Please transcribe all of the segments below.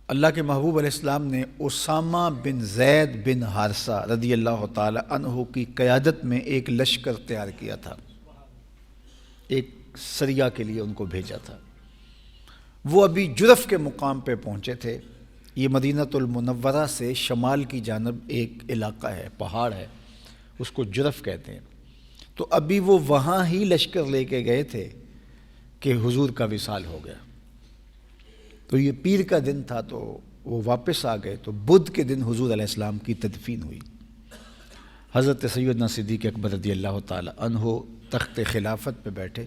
اللہ کے محبوب علیہ السلام نے اسامہ بن زید بن حارثہ رضی اللہ تعالی عنہ کی قیادت میں ایک لشکر تیار کیا تھا، ایک سریہ کے لیے ان کو بھیجا تھا۔ وہ ابھی جرف کے مقام پہ پہنچے تھے۔ یہ مدینہ المنورہ سے شمال کی جانب ایک علاقہ ہے، پہاڑ ہے، اس کو جرف کہتے ہیں۔ تو ابھی وہ وہاں ہی لشکر لے کے گئے تھے کہ حضور کا وصال ہو گیا۔ تو یہ پیر کا دن تھا، تو وہ واپس آ گئے۔ تو بدھ کے دن حضور علیہ السلام کی تدفین ہوئی۔ حضرت سیدنا صدیق اکبر رضی اللہ تعالی عنہ تخت خلافت پہ بیٹھے،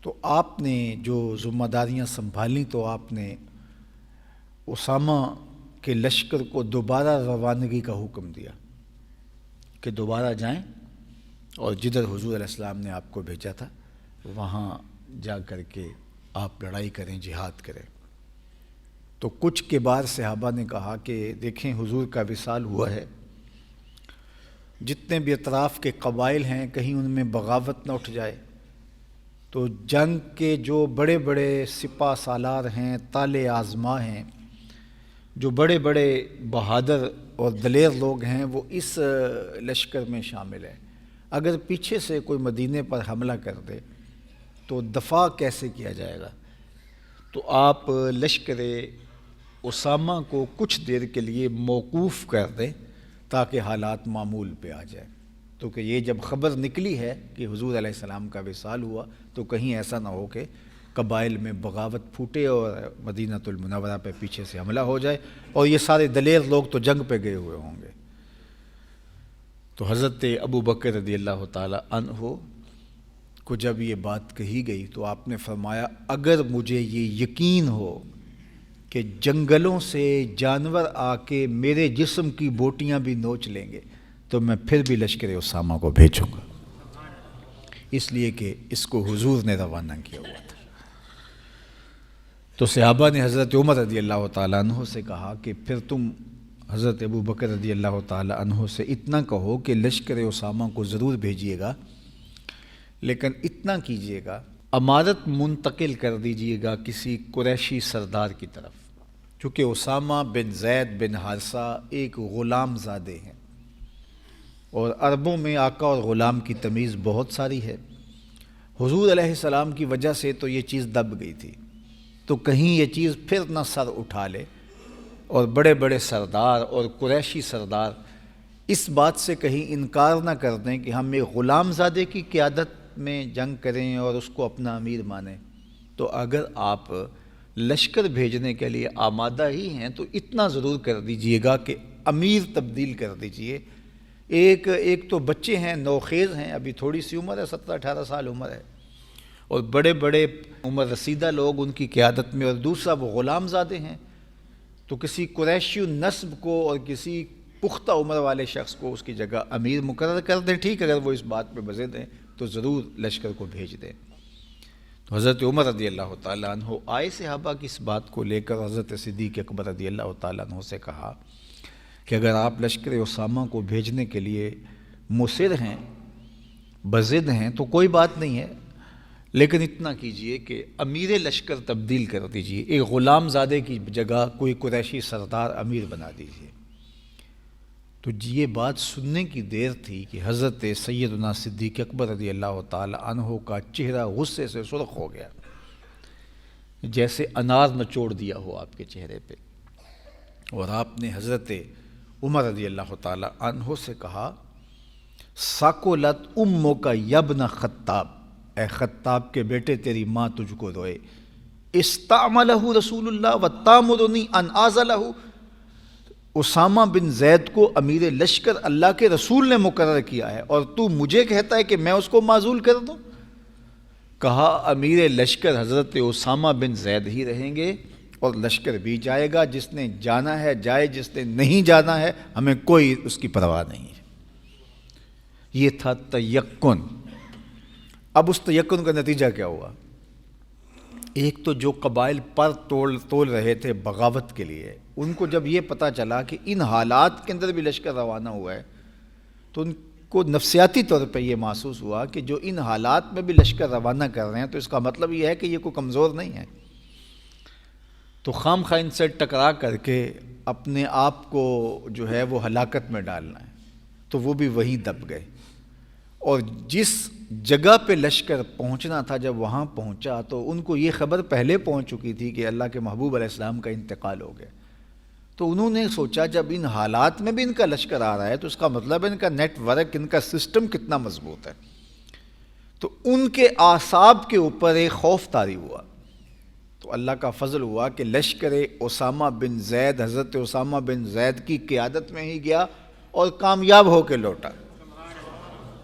تو آپ نے جو ذمہ داریاں سنبھالیں تو آپ نے اسامہ کے لشکر کو دوبارہ روانگی کا حکم دیا کہ دوبارہ جائیں اور جدھر حضور علیہ السلام نے آپ کو بھیجا تھا وہاں جا کر کے آپ لڑائی کریں، جہاد کریں۔ تو کچھ کبار صحابہ نے کہا کہ دیکھیں حضور کا وصال ہوا ہے، جتنے بھی اطراف کے قبائل ہیں کہیں ان میں بغاوت نہ اٹھ جائے، تو جنگ کے جو بڑے بڑے سپہ سالار ہیں، تالے آزما ہیں، جو بڑے بڑے بہادر اور دلیر لوگ ہیں، وہ اس لشکر میں شامل ہیں۔ اگر پیچھے سے کوئی مدینے پر حملہ کر دے تو دفاع کیسے کیا جائے گا؟ تو آپ لشکر اسامہ کو کچھ دیر کے لیے موقوف کر دیں تاکہ حالات معمول پہ آ جائیں۔ تو کہ یہ جب خبر نکلی ہے کہ حضور علیہ السلام کا وصال ہوا تو کہیں ایسا نہ ہو کہ قبائل میں بغاوت پھوٹے اور مدینہ المنورہ پہ پیچھے سے حملہ ہو جائے، اور یہ سارے دلیر لوگ تو جنگ پہ گئے ہوئے ہوں گے۔ تو حضرت ابو بکر رضی اللہ تعالی عنہ کو جب یہ بات کہی گئی تو آپ نے فرمایا اگر مجھے یہ یقین ہو کہ جنگلوں سے جانور آ کے میرے جسم کی بوٹیاں بھی نوچ لیں گے تو میں پھر بھی لشکر اسامہ کو بھیجوں گا، اس لیے کہ اس کو حضور نے روانہ کیا ہوا تھا۔ تو صحابہ نے حضرت عمر رضی اللہ تعالیٰ عنہ سے کہا کہ پھر تم حضرت ابو بکر رضی اللہ تعالیٰ عنہ سے اتنا کہو کہ لشکر اسامہ کو ضرور بھیجیے گا، لیکن اتنا کیجیے گا امارت منتقل کر دیجیے گا کسی قریشی سردار کی طرف، چونکہ اسامہ بن زید بن حارثہ ایک غلام زادے ہیں، اور عربوں میں آقا اور غلام کی تمیز بہت ساری ہے۔ حضور علیہ السلام کی وجہ سے تو یہ چیز دب گئی تھی، تو کہیں یہ چیز پھر نہ سر اٹھا لے اور بڑے بڑے سردار اور قریشی سردار اس بات سے کہیں انکار نہ کر دیں کہ ہم ایک غلام زادے کی قیادت میں جنگ کریں اور اس کو اپنا امیر مانیں۔ تو اگر آپ لشکر بھیجنے کے لیے آمادہ ہی ہیں تو اتنا ضرور کر دیجئے گا کہ امیر تبدیل کر دیجئے۔ ایک تو بچے ہیں، نوخیز ہیں، ابھی تھوڑی سی عمر ہے، 17-18 سال عمر ہے، اور بڑے بڑے عمر رسیدہ لوگ ان کی قیادت میں، اور دوسرا وہ غلام زادے ہیں۔ تو کسی قریشی نسب کو اور کسی پختہ عمر والے شخص کو اس کی جگہ امیر مقرر کر دیں، ٹھیک، اگر وہ اس بات پہ بضد ہیں تو ضرور لشکر کو بھیج دیں۔ تو حضرت عمر رضی اللہ تعالیٰ عنہ آئے صحابہ کی اس بات کو لے کر حضرت صدیق اکبر رضی اللہ تعالیٰ عنہ سے کہا کہ اگر آپ لشکر اسامہ کو بھیجنے کے لیے مصر ہیں، بضد ہیں، تو کوئی بات نہیں ہے، لیکن اتنا کیجئے کہ امیر لشکر تبدیل کر دیجئے، ایک غلام زادے کی جگہ کوئی قریشی سردار امیر بنا دیجئے۔ تو یہ بات سننے کی دیر تھی کہ حضرت سیدنا صدیق اکبر رضی اللہ تعالی عنہ کا چہرہ غصے سے سرخ ہو گیا، جیسے انار نچوڑ دیا ہو آپ کے چہرے پہ، اور آپ نے حضرت عمر رضی اللہ تعالی عنہ سے کہا ساکولت امک یبن خطاب، اے خطاب کے بیٹے تیری ماں تجھ کو روئے، استعملہ رسول اللہ وتامرنی ان اعزلہ، اسامہ بن زید کو امیر لشکر اللہ کے رسول نے مقرر کیا ہے اور تو مجھے کہتا ہے کہ میں اس کو معزول کر دوں؟ کہا امیر لشکر حضرت اسامہ بن زید ہی رہیں گے، اور لشکر بھی جائے گا، جس نے جانا ہے جائے، جس نے نہیں جانا ہے ہمیں کوئی اس کی پرواہ نہیں ہے۔ یہ تھا تیقن۔ اب اس تیقن کا نتیجہ کیا ہوا؟ ایک تو جو قبائل پر تول رہے تھے بغاوت کے لیے، ان کو جب یہ پتہ چلا کہ ان حالات کے اندر بھی لشکر روانہ ہوا ہے تو ان کو نفسیاتی طور پہ یہ محسوس ہوا کہ جو ان حالات میں بھی لشکر روانہ کر رہے ہیں تو اس کا مطلب یہ ہے کہ یہ کوئی کمزور نہیں ہے۔ تو خام خواہ ان سے ٹکرا کر کے اپنے آپ کو جو ہے وہ ہلاکت میں ڈالنا ہے، تو وہ بھی وہیں دب گئے۔ اور جس جگہ پہ لشکر پہنچنا تھا جب وہاں پہنچا تو ان کو یہ خبر پہلے پہنچ چکی تھی کہ اللہ کے محبوب علیہ السلام کا انتقال ہو گیا۔ تو انہوں نے سوچا جب ان حالات میں بھی ان کا لشکر آ رہا ہے تو اس کا مطلب ہے ان کا نیٹ ورک، ان کا سسٹم کتنا مضبوط ہے۔ تو ان کے اعصاب کے اوپر ایک خوف طاری ہوا۔ تو اللہ کا فضل ہوا کہ لشکر اسامہ بن زید حضرت اسامہ بن زید کی قیادت میں ہی گیا اور کامیاب ہو کے لوٹا،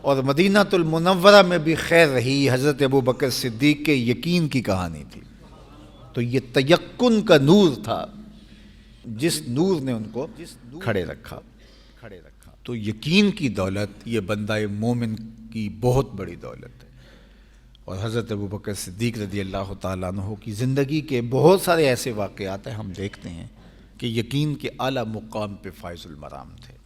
اور مدینہ المنورہ میں بھی خیر رہی۔ حضرت ابوبکر صدیق کے یقین کی کہانی تھی۔ تو یہ تیقن کا نور تھا جس نور نے ان کو کھڑے رکھا۔ تو یقین کی دولت یہ بندہ مومن کی بہت بڑی دولت ہے۔ اور حضرت ابوبکر صدیق رضی اللہ تعالیٰ عنہ کی زندگی کے بہت سارے ایسے واقعات ہیں، ہم دیکھتے ہیں کہ یقین کے اعلیٰ مقام پہ فائز المرام تھے۔